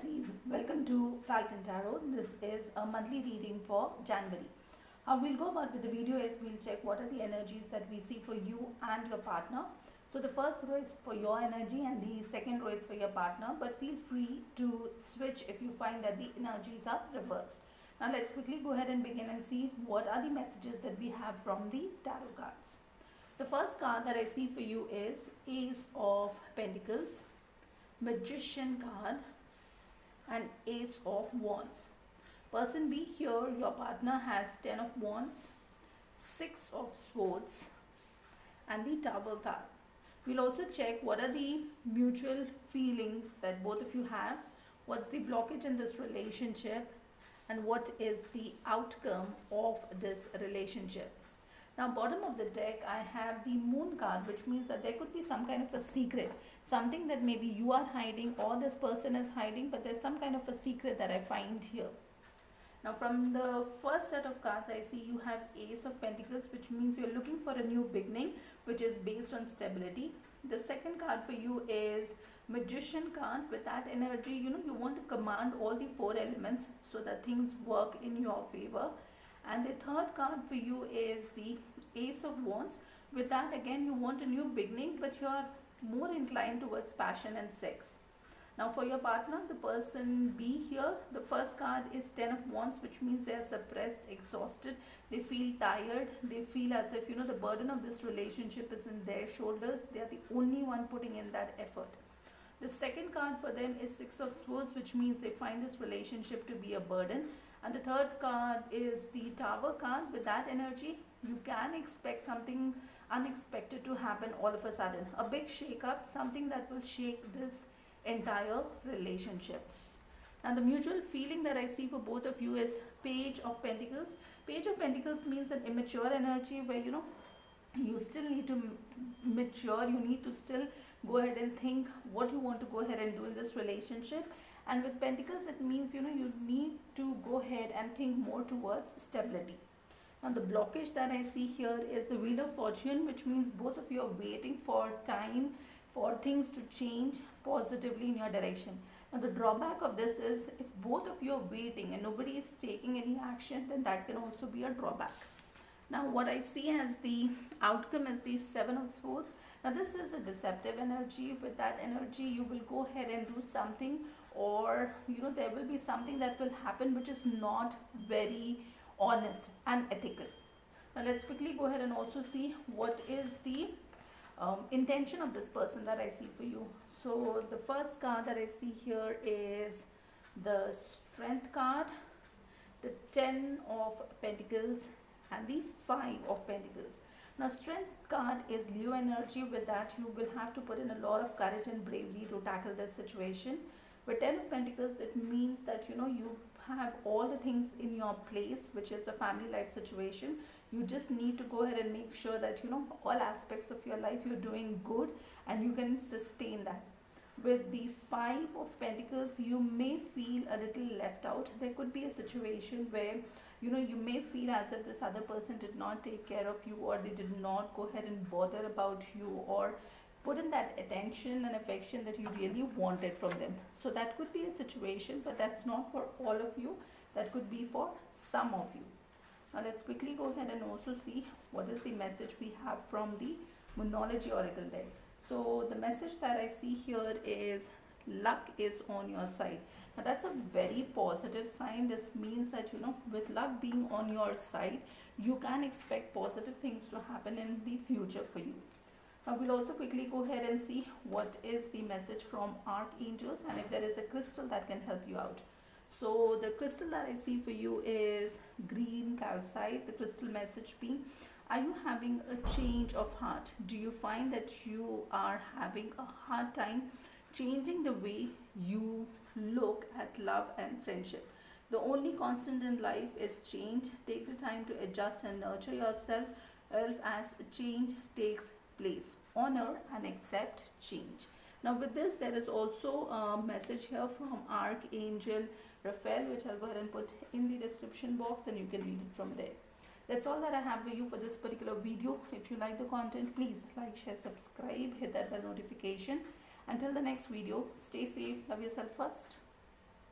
Pisces, welcome to Falcon Tarot. This is a monthly reading for January. How we'll go about with the video is we'll check what are the energies that we see for you and your partner. So the first row is for your energy and the second row is for your partner, but feel free to switch if you find that the energies are reversed. Now let's quickly go ahead and begin and see what are the messages that we have from the tarot cards. The first card that I see for you is Ace of Pentacles, Magician card, and Ace of Wands. Person B here, your partner has 10 of Wands, 6 of Swords, and the Tower card. We'll also check what are the mutual feelings that both of you have, what's the blockage in this relationship, and what is the outcome of this relationship. Now, bottom of the deck, I have the Moon card, which means that there could be some kind of a secret, something that maybe you are hiding or this person is hiding, but there's some kind of a secret that I find here. Now, from the first set of cards, I see you have Ace of Pentacles, which means you're looking for a new beginning, which is based on stability. The second card for you is Magician card. With that energy, you want to command all the 4 elements so that things work in your favor. And the third card for you is the Ace of Wands. With that, again, you want a new beginning, but you are more inclined towards passion and sex. Now, for your partner, the person B here, the first card is 10 of Wands, which means they are suppressed, exhausted. They feel tired. They feel as if, the burden of this relationship is in their shoulders. They are the only one putting in that effort. The second card for them is 6 of Swords, which means they find this relationship to be a burden. And the third card is the Tower card. With that energy, you can expect something unexpected to happen all of a sudden. A big shake-up, something that will shake this entire relationship. Now, the mutual feeling that I see for both of you is Page of Pentacles. Page of Pentacles means an immature energy where, you still need to mature. You need to still go ahead and think what you want to go ahead and do in this relationship. And with Pentacles, it means, you need to go ahead and think more towards stability. Now, the blockage that I see here is the Wheel of Fortune, which means both of you are waiting for time for things to change positively in your direction. Now, the drawback of this is if both of you are waiting and nobody is taking any action, then that can also be a drawback. Now, what I see as the outcome is the 7 of Swords. Now, this is a deceptive energy. With that energy, you will go ahead and do something, or there will be something that will happen which is not very honest and ethical. Now, let's quickly go ahead and also see what is the intention of this person that I see for you. So, the first card that I see here is the Strength card, the 10 of Pentacles, and the 5 of Pentacles. Now, Strength card is Leo energy. With that, you will have to put in a lot of courage and bravery to tackle this situation. With 10 of Pentacles, it means that, you have all the things in your place, which is a family life situation. You just need to go ahead and make sure that, all aspects of your life you're doing good and you can sustain that. With the 5 of Pentacles, you may feel a little left out. There could be a situation where, you may feel as if this other person did not take care of you, or they did not go ahead and bother about you, or put in that attention and affection that you really wanted from them. So that could be a situation, but that's not for all of you. That could be for some of you. Now, let's quickly go ahead and also see what is the message we have from the Moonology Oracle deck. So the message that I see here is luck is on your side. Now, that's a very positive sign. This means that, with luck being on your side, you can expect positive things to happen in the future for you. Now, we'll also quickly go ahead and see what is the message from Archangels and if there is a crystal that can help you out. So, the crystal that I see for you is green calcite. The crystal message being, are you having a change of heart? Do you find that you are having a hard time changing the way you look at love and friendship? The only constant in life is change. Take the time to adjust and nurture yourself as change takes place. Honor and accept change. Now, with this, there is also a message here from Archangel Raphael, which I'll go ahead and put in the description box and you can read it from there. That's all that I have for you for this particular video. If you like the content, please like, share, subscribe, hit that bell notification. Until the next video, stay safe, love yourself first.